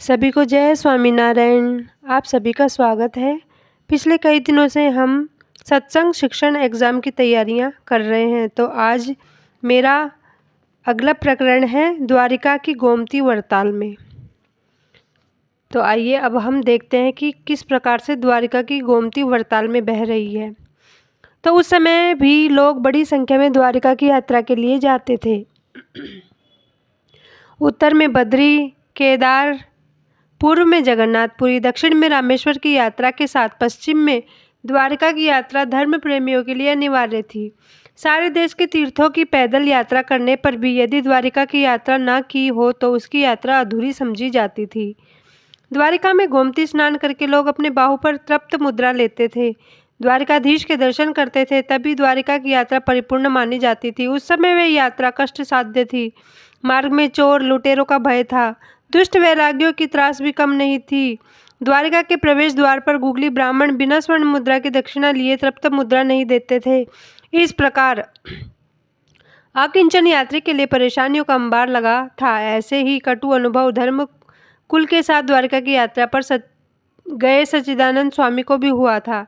सभी को जय स्वामीनारायण। आप सभी का स्वागत है। पिछले कई दिनों से हम सत्संग शिक्षण एग्ज़ाम की तैयारियां कर रहे हैं, तो आज मेरा अगला प्रकरण है द्वारिका की गोमती वरताल में। तो आइए अब हम देखते हैं कि किस प्रकार से द्वारिका की गोमती वरताल में बह रही है। तो उस समय भी लोग बड़ी संख्या में द्वारिका की यात्रा के लिए जाते थे। उत्तर में बद्री, केदार, पूर्व में जगन्नाथपुरी, दक्षिण में रामेश्वर की यात्रा के साथ पश्चिम में द्वारिका की यात्रा धर्म प्रेमियों के लिए अनिवार्य थी। सारे देश के तीर्थों की पैदल यात्रा करने पर भी यदि द्वारिका की यात्रा न की हो तो उसकी यात्रा अधूरी समझी जाती थी। द्वारिका में गोमती स्नान करके लोग अपने बाहु पर तृप्त मुद्रा लेते थे, द्वारिकाधीश के दर्शन करते थे, तभी द्वारिका की यात्रा परिपूर्ण मानी जाती थी। उस समय वह यात्रा कष्ट साध्य थी। मार्ग में चोर लुटेरों का भय था, दुष्ट वैरागियों की त्रास भी कम नहीं थी। द्वारिका के प्रवेश द्वार पर गुगली ब्राह्मण बिना स्वर्ण मुद्रा की दक्षिणा लिए तृप्त मुद्रा नहीं देते थे। इस प्रकार अकिंचन यात्री के लिए परेशानियों का अंबार लगा था। ऐसे ही कटु अनुभव धर्म कुल के साथ द्वारिका की यात्रा पर गए सच्चिदानंद स्वामी को भी हुआ था।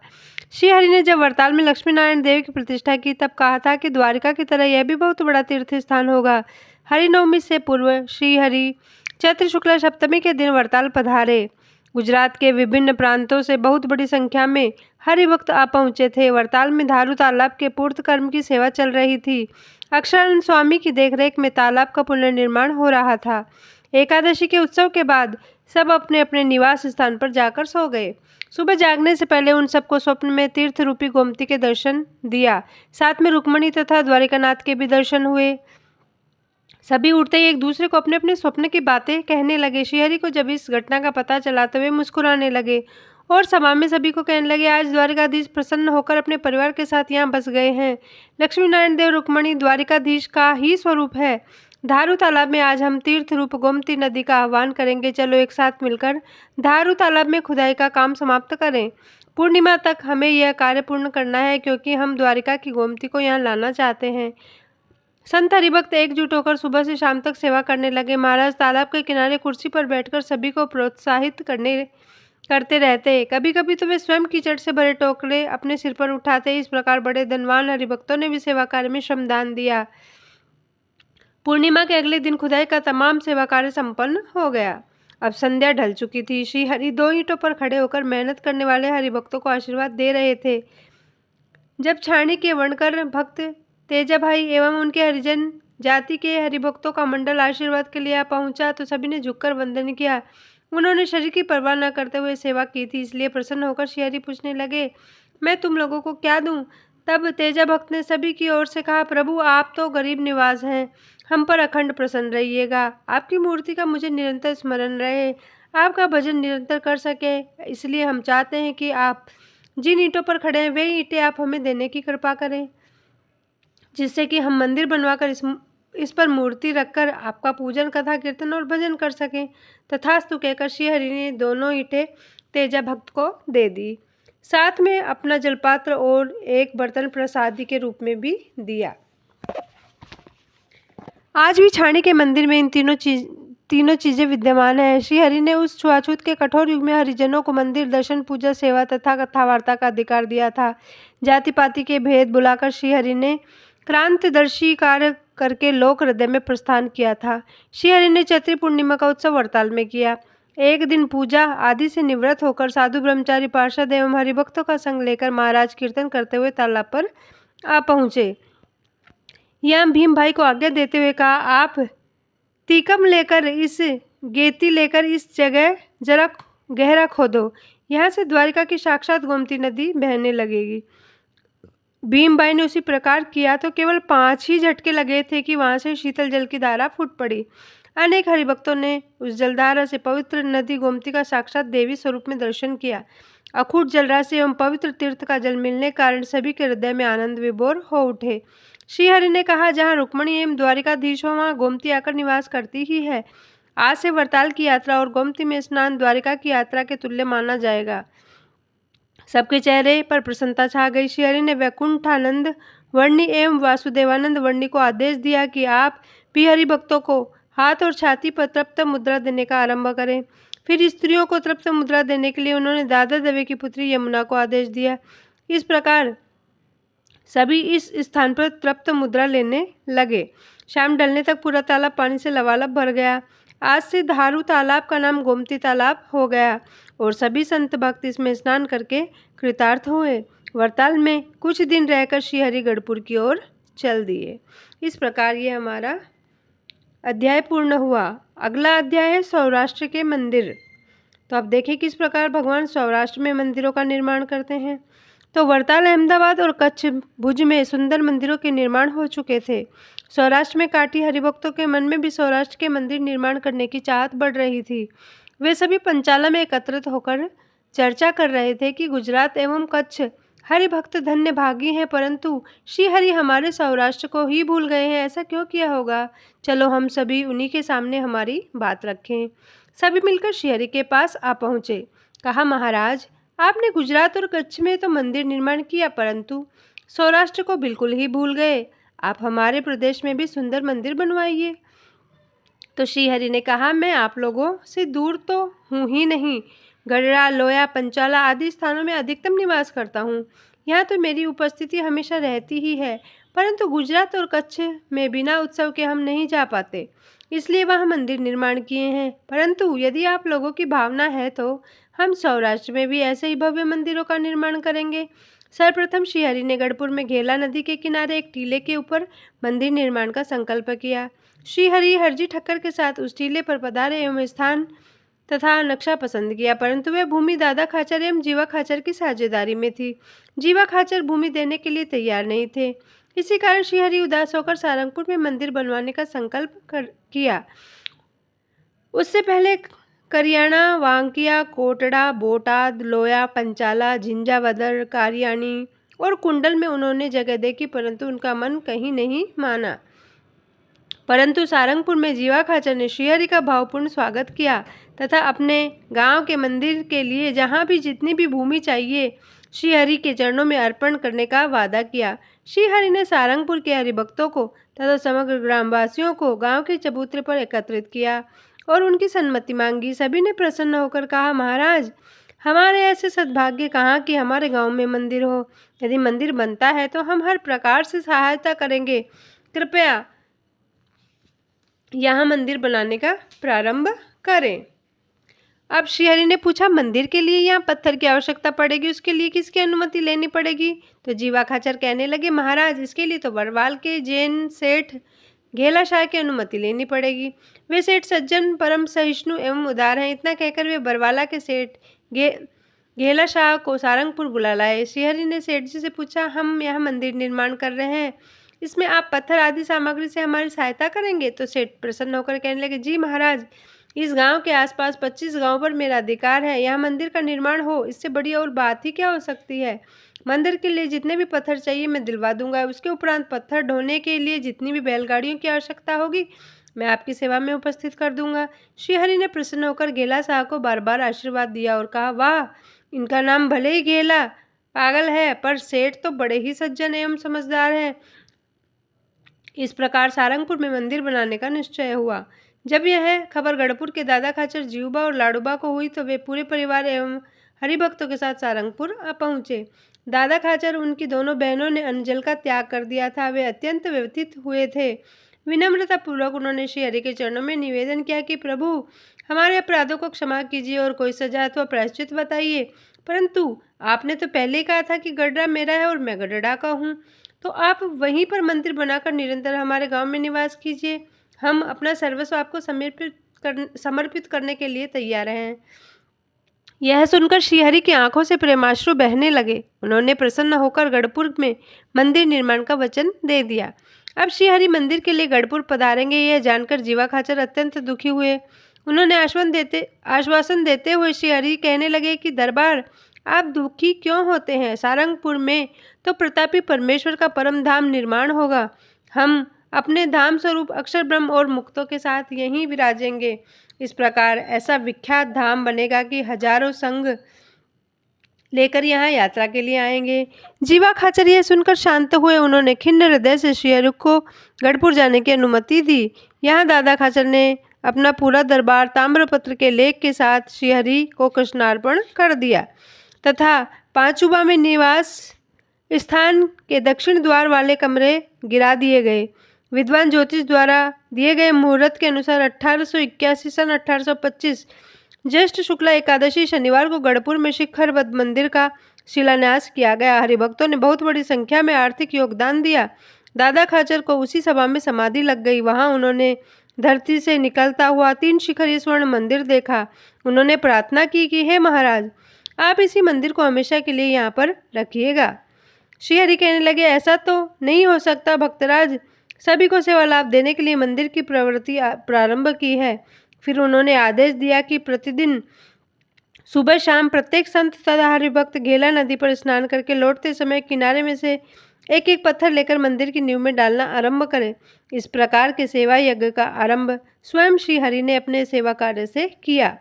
श्री हरि ने जब वरताल में लक्ष्मी नारायण देव की प्रतिष्ठा की तब कहा था कि द्वारिका की तरह यह भी बहुत बड़ा तीर्थ स्थान होगा। हरिनवमी से पूर्व श्री हरि चैत्र शुक्ला सप्तमी के दिन वरताल पधारे। गुजरात के विभिन्न प्रांतों से बहुत बड़ी संख्या में हरिभक्त आ पहुंचे थे। वरताल में धारू तालाब के पूर्त कर्म की सेवा चल रही थी। अक्षरानंद स्वामी की देखरेख में तालाब का पुनर्निर्माण हो रहा था। एकादशी के उत्सव के बाद सब अपने अपने निवास स्थान पर जाकर सो गए। सुबह जागने से पहले उन सबको स्वप्न में तीर्थ रूपी गोमती के दर्शन दिया। साथ में रुक्मणी तथा द्वारिकानाथ के भी दर्शन हुए। सभी उठते ही एक दूसरे को अपने अपने स्वप्न की बातें कहने लगे। श्रीहरि को जब इस घटना का पता चला तो वे मुस्कुराने लगे और सभा में सभी को कहने लगे, आज द्वारिकाधीश प्रसन्न होकर अपने परिवार के साथ यहाँ बस गए हैं। लक्ष्मी नारायण देव रुक्मणी द्वारिकाधीश का ही स्वरूप है। धारू तालाब में आज हम तीर्थ रूप गोमती नदी का आह्वान करेंगे। चलो एक साथ मिलकर धारू तालाब में खुदाई का काम समाप्त करें। पूर्णिमा तक हमें यह कार्य पूर्ण करना है, क्योंकि हम द्वारिका की गोमती को यहाँ लाना चाहते हैं। संत हरिभक्त एकजुट होकर सुबह से शाम तक सेवा करने लगे। महाराज तालाब के किनारे कुर्सी पर बैठकर सभी को प्रोत्साहित करते रहते। कभी कभी तो वे स्वयं कीचड़ से भरे टोकरे अपने सिर पर उठाते। इस प्रकार बड़े धनवान हरिभक्तों ने भी सेवा कार्य में श्रमदान दिया। पूर्णिमा के अगले दिन खुदाई का तमाम सेवा कार्य संपन्न हो गया। अब संध्या ढल चुकी थी। श्री हरि 2 ईंटों पर खड़े होकर मेहनत करने वाले हरिभक्तों को आशीर्वाद दे रहे थे। जब छाणी के वणकर भक्त तेजा भाई एवं उनके हरिजन जाति के हरिभक्तों का मंडल आशीर्वाद के लिए पहुंचा तो सभी ने झुककर वंदन किया। उन्होंने शरीर की परवाह न करते हुए सेवा की थी, इसलिए प्रसन्न होकर श्री हरि पूछने लगे, मैं तुम लोगों को क्या दूं? तब तेजा भक्त ने सभी की ओर से कहा, प्रभु आप तो गरीब निवास हैं, हम पर अखंड प्रसन्न रहिएगा। आपकी मूर्ति का मुझे निरंतर स्मरण रहे, आपका भजन निरंतर कर सके, इसलिए हम चाहते हैं कि आप जिन ईंटों पर खड़े हैं वे ईंटें आप हमें देने की कृपा करें, जिससे कि हम मंदिर बनवाकर इस पर मूर्ति रखकर आपका पूजन, कथा, कीर्तन और भजन कर सकें। तथास्तु कहकर श्री हरि ने दोनों ईंटें तेजा भक्त को दे दी। साथ में अपना जलपात्र और एक बर्तन प्रसादी के रूप में भी दिया। आज भी छाणी के मंदिर में इन तीनों चीजें विद्यमान है। श्री हरि ने उस छुआछूत के कठोर युग में हरिजनों को मंदिर दर्शन, पूजा, सेवा तथा कथा वार्ता का अधिकार दिया था। जाति पाति के भेद बुलाकर श्री हरि ने क्रांतिदर्शी कार्य करके लोक हृदय में प्रस्थान किया था। श्री हरि ने चैत्री पूर्णिमा का उत्सव वरताल में किया। एक दिन पूजा आदि से निवृत्त होकर साधु ब्रह्मचारी पार्षद एवं हरिभक्तों का संग लेकर महाराज कीर्तन करते हुए तालाब पर आ पहुंचे। यहाँ भीम भाई को आज्ञा देते हुए कहा, आप तीकम लेकर गेती लेकर इस जगह जरा गहरा खोदो, यहाँ से द्वारिका की साक्षात गोमती नदी बहने लगेगी। भीम भाई ने उसी प्रकार किया तो केवल 5 ही झटके लगे थे कि वहां से शीतल जल की धारा फूट पड़ी। अनेक हरिभक्तों ने उस जलधारा से पवित्र नदी गोमती का साक्षात देवी स्वरूप में दर्शन किया। अखूट जलराशि एवं पवित्र तीर्थ का जल मिलने के कारण सभी के हृदय में आनंद विभोर हो उठे। श्री हरि ने कहा, जहाँ रुक्मणी एवं द्वारिकाधीश हो वहाँ गोमती आकर निवास करती ही है। आज से वरताल की यात्रा और गोमती में स्नान द्वारिका की यात्रा के तुल्य माना जाएगा। सबके चेहरे पर प्रसन्नता छा गई। श्री हरि ने वैकुंठानंद वर्णी एवं वासुदेवानंद वर्णी को आदेश दिया कि आप भी हरि भक्तों को हाथ और छाती पर तृप्त मुद्रा देने का आरंभ करें। फिर स्त्रियों को तृप्त मुद्रा देने के लिए उन्होंने दादा दवे की पुत्री यमुना को आदेश दिया। इस प्रकार सभी इस स्थान पर तृप्त मुद्रा लेने लगे। शाम ढलने तक पूरा तालाब पानी से लबालब भर गया। आज से धारू तालाब का नाम गोमती तालाब हो गया और सभी संत भक्त इसमें स्नान करके कृतार्थ हुए। वरताल में कुछ दिन रहकर श्रीहरि गढ़पुर की ओर चल दिए। इस प्रकार ये हमारा अध्याय पूर्ण हुआ। अगला अध्याय है सौराष्ट्र के मंदिर। तो अब देखें किस प्रकार भगवान सौराष्ट्र में मंदिरों का निर्माण करते हैं। तो वरताल, अहमदाबाद और कच्छ, भुज में सुंदर मंदिरों के निर्माण हो चुके थे। सौराष्ट्र में काठी हरिभक्तों के मन में भी सौराष्ट्र के मंदिर निर्माण करने की चाहत बढ़ रही थी। वे सभी पंचाला में एकत्रित होकर चर्चा कर रहे थे कि गुजरात एवं कच्छ हरिभक्त धन्य भागी हैं, परंतु श्रीहरि हमारे सौराष्ट्र को ही भूल गए हैं। ऐसा क्यों किया होगा? चलो हम सभी उन्हीं के सामने हमारी बात रखें। सभी मिलकर श्रीहरि के पास आ पहुँचे। कहा, महाराज, आपने गुजरात और कच्छ में तो मंदिर निर्माण किया, परंतु सौराष्ट्र को बिल्कुल ही भूल गए। आप हमारे प्रदेश में भी सुंदर मंदिर बनवाइए। तो श्रीहरि ने कहा, मैं आप लोगों से दूर तो हूँ ही नहीं, गढ़ड़ा, लोया, पंचाला आदि स्थानों में अधिकतम निवास करता हूँ। यहाँ तो मेरी उपस्थिति हमेशा रहती ही है, परंतु गुजरात और कच्छ में बिना उत्सव के हम नहीं जा पाते, इसलिए वहाँ मंदिर निर्माण किए हैं। परंतु यदि आप लोगों की भावना है तो हम सौराष्ट्र में भी ऐसे ही भव्य मंदिरों का निर्माण करेंगे। सर्वप्रथम श्रीहरि ने गढ़पुर में घेला नदी के किनारे एक टीले के ऊपर मंदिर निर्माण का संकल्प किया। श्रीहरि हरजी ठक्कर के साथ उस टीले पर पधारे एवं स्थान तथा नक्शा पसंद किया, परंतु वह भूमि दादा खाचर एवं जीवा खाचर की साझेदारी में थी। जीवा खाचर भूमि देने के लिए तैयार नहीं थे। इसी कारण श्रीहरि उदास होकर सारंगपुर में मंदिर बनवाने का संकल्प किया। उससे पहले करियाना, वांकिया, कोटड़ा, बोटाद, लोया, पंचाला, झिंझावदर, कारियानी और कुंडल में उन्होंने जगह देखी, परंतु उनका मन कहीं नहीं माना। परंतु सारंगपुर में जीवा खाचर ने श्रीहरि का भावपूर्ण स्वागत किया तथा अपने गांव के मंदिर के लिए जहां भी जितनी भी भूमि चाहिए श्रीहरि के चरणों में अर्पण करने का वादा किया। श्रीहरि ने सारंगपुर के हरिभक्तों को तथा समग्र ग्रामवासियों को गांव के चबूतरे पर एकत्रित किया और उनकी सम्मति मांगी। सभी ने प्रसन्न होकर कहा, महाराज, हमारे ऐसे सद्भाग्य कहाँ कि हमारे गांव में मंदिर हो। यदि मंदिर बनता है तो हम हर प्रकार से सहायता करेंगे। कृपया यहाँ मंदिर बनाने का प्रारंभ करें। अब श्रीहरि ने पूछा, मंदिर के लिए यहाँ पत्थर की आवश्यकता पड़ेगी, उसके लिए किसकी अनुमति लेनी पड़ेगी? तो जीवा खाचर कहने लगे, महाराज, इसके लिए तो बरवाल के जैन सेठ घेला शाह की अनुमति लेनी पड़ेगी। वे सेठ सज्जन, परम सहिष्णु एवं उदार हैं। इतना कहकर वे बरवाला के सेठ घेला शाह को सारंगपुर बुला लाए। श्रीहरि ने सेठ जी से पूछा, हम यहाँ मंदिर निर्माण कर रहे हैं, इसमें आप पत्थर आदि सामग्री से हमारी सहायता करेंगे? तो सेठ प्रसन्न होकर कहने लगे, जी महाराज, इस गांव के आसपास 25 गांव पर मेरा अधिकार है। यहाँ मंदिर का निर्माण हो, इससे बड़ी और बात ही क्या हो सकती है। मंदिर के लिए जितने भी पत्थर चाहिए मैं दिलवा दूंगा। उसके उपरांत पत्थर ढोने के लिए जितनी भी बैलगाड़ियों की आवश्यकता होगी मैं आपकी सेवा में उपस्थित कर दूंगा। श्रीहरि ने प्रसन्न होकर घेला शाह को बार बार आशीर्वाद दिया और कहा, वाह, इनका नाम भले ही घेला पागल है, पर सेठ तो बड़े ही सज्जन एवं समझदार हैं। इस प्रकार सारंगपुर में मंदिर बनाने का निश्चय हुआ। जब यह खबर गढ़पुर के दादा खाचर, जीवबा और लाडूबा को हुई तो वे पूरे परिवार एवं हरिभक्तों के साथ सारंगपुर आ पहुँचे। दादा खाचर, उनकी दोनों बहनों ने अन्न जल का त्याग कर दिया था। वे अत्यंत व्यथित हुए थे। विनम्रता पूर्वक उन्होंने श्रीहरि के चरणों में निवेदन किया कि प्रभु, हमारे अपराधों को क्षमा कीजिए और कोई सजा अथवा प्रायश्चित बताइए। परंतु आपने तो पहले ही कहा था कि गढ़ड़ा मेरा है और मैं गढ़ड़ा का हूँ, तो आप वहीं पर मंदिर बनाकर निरंतर हमारे गांव में निवास कीजिए। हम अपना सर्वस्व आपको समर्पित करने के लिए तैयार हैं। यह सुनकर श्रीहरि की आंखों से प्रेमाश्रु बहने लगे। उन्होंने प्रसन्न होकर गढ़पुर में मंदिर निर्माण का वचन दे दिया। अब श्रीहरि मंदिर के लिए गढ़पुर पधारेंगे, यह जानकर जीवा खाचर अत्यंत दुखी हुए। उन्होंने आश्वासन देते हुए श्रीहरि कहने लगे कि दरबार, आप दुखी क्यों होते हैं? सारंगपुर में तो प्रतापी परमेश्वर का परम धाम निर्माण होगा। हम अपने धाम स्वरूप अक्षर ब्रह्म और मुक्तों के साथ यहीं विराजेंगे। इस प्रकार ऐसा विख्यात धाम बनेगा कि हजारों संघ लेकर यहाँ यात्रा के लिए आएंगे। जीवा खाचर यह सुनकर शांत हुए। उन्होंने खिन्न हृदय से श्रीहरि को गढ़पुर जाने की अनुमति दी। यहाँ दादा खाचर ने अपना पूरा दरबार ताम्रपत्र के लेख के साथ श्रीहरि को कृष्णार्पण कर दिया तथा पांचुबा में निवास स्थान के दक्षिण द्वार वाले कमरे गिरा दिए गए। विद्वान ज्योतिष द्वारा दिए गए मुहूर्त के अनुसार 1881 सन 1825 ज्येष्ठ शुक्ला एकादशी शनिवार को गढ़पुर में शिखर बद्ध मंदिर का शिलान्यास किया गया। हरिभक्तों ने बहुत बड़ी संख्या में आर्थिक योगदान दिया। दादा खाचर को उसी सभा में समाधि लग गई। वहां उन्होंने धरती से निकलता हुआ 3 शिखरी स्वर्ण मंदिर देखा। उन्होंने प्रार्थना की कि हे महाराज, आप इसी मंदिर को हमेशा के लिए यहाँ पर रखिएगा। श्रीहरि कहने लगे, ऐसा तो नहीं हो सकता भक्तराज, सभी को सेवा लाभ देने के लिए मंदिर की प्रवृत्ति प्रारंभ की है। फिर उन्होंने आदेश दिया कि प्रतिदिन सुबह शाम प्रत्येक संत तथा हरिभक्त घेला नदी पर स्नान करके लौटते समय किनारे में से एक एक पत्थर लेकर मंदिर की नींव में डालना आरंभ करें। इस प्रकार के सेवा यज्ञ का आरंभ स्वयं श्रीहरि ने अपने सेवा कार्य से किया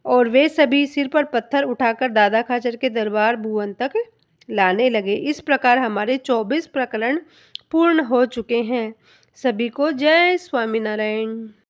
और वे सभी सिर पर पत्थर उठाकर दादा खाचर के दरबार भुवन तक लाने लगे। इस प्रकार हमारे 24 प्रकरण पूर्ण हो चुके हैं। सभी को जय स्वामीनारायण।